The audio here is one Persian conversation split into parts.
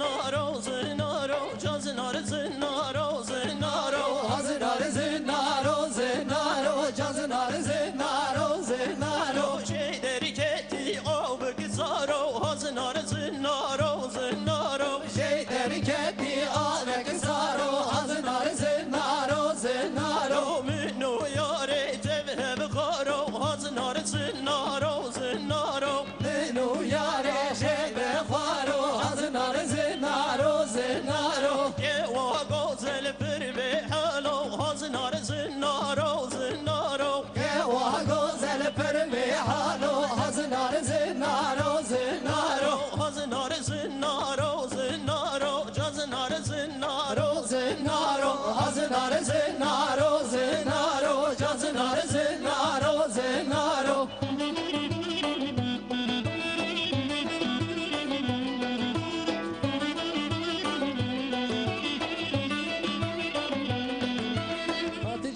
زنارو زنارو جان زنار زنارو زنارو زنار زنارو زنارو جان زنار زنارو زنارو شیدری کتی آب گزارو زنار زنارو زنارو شیدری کتی آب گزارو زنار زنارو زنارو منو یاره جبه بخارو زنار زنارو زنارو منو یاره جبه خارو زنار زنارو زنارو یه واقع زل پر به حالو زنار زنارو زنارو یه واقع زل پر به حالو زنار زنارو زنارو زنار زنارو زنارو جان زنار زنارو زنارو زنار زنارو زنارو جان زنار زنارو زنارو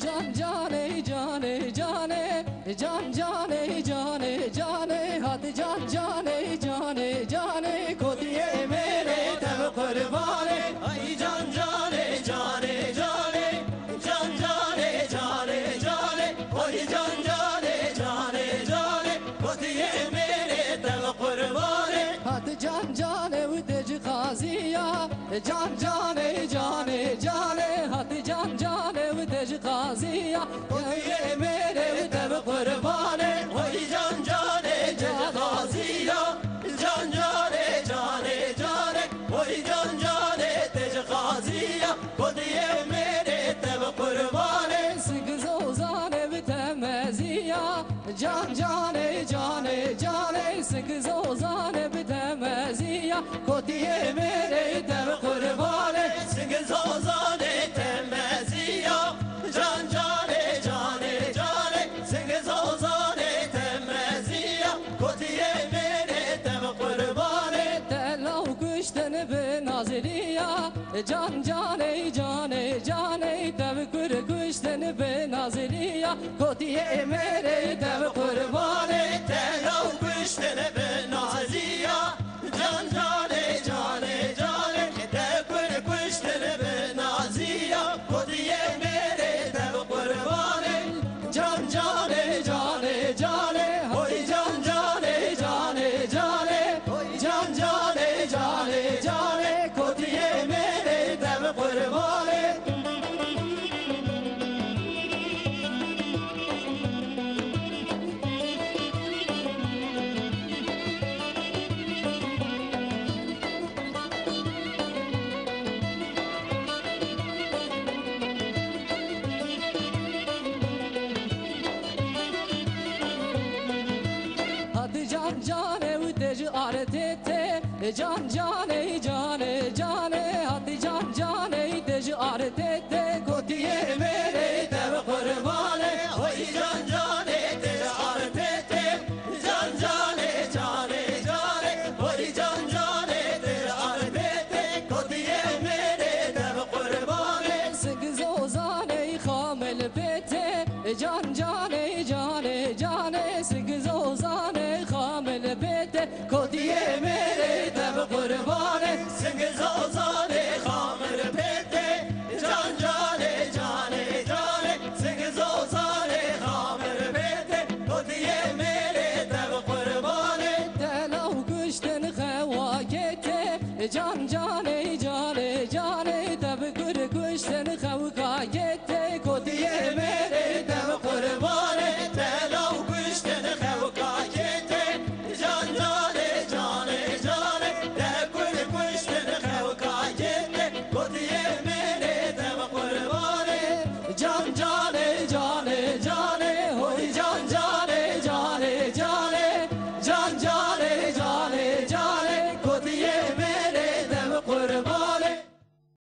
جان جانه جانه جانه جان جانه جانه جانه هات جان جانه جانه جانه کوتیه میره تب قربانه ای جان جانه جانه جانه جان جانه جانه جانه وای جان جانه جانه جانه بودیه میره دل قربانه هات جان جانه و تج قاضیا جان جانه جانه جانه هات جان جانه و تج قاضیا کوتیه میره تب قربانه وای جان جانه جان غازیا جان جانه جانه جانه وای جان جانه تج غازیا بودیه میره دل قربانه زوزانه بتمزیا جان جانه جانه جانه زوزانه بتمزیا کوتیه میره تب قربانه سنگ زازانه تمزیا جان جانه جانه جانه سنگ زازانه تمزیا کتیه میره تم قربانه دلو کشتن به نازلیا جان جانه جانه جانه تب کشتن به نازلیا کوتیه میره تب قربانه تلو کشتن به نازیا جان جانه جانه جانه تکر کشتن به نازیا کتیه میره تم قربانه جان جانه جانه جانه وای جان جانه جانه جانه جان جانه جانه جانه کتیه میره تم قربانه hadi can cane u tec artete can cane cane cane hadi can cane tec artete kotiye mere تم قربانه وای جان جانه تجار تته جان جانه جانه جانه وای جان جانه تجار تته کتیه میره تم قربانه زوزانه خامل بته جان جانه جانه جانه زوزانه خامل بته کوتیه میره تب قربانه سنگ زازانه خامر پته جان جانه جانه جانه سنگ زازانه خامر پته کتیه میره تم قربانه دلو کشتن خواکته جان جانه جانه جانه تب کشتن خواکته کوتیه میره تب قربانه تلو کشتن خوکاکته جان جانه جانه جانه تکل کشتن خوکاکته کتیه میره تم قربانه جان جان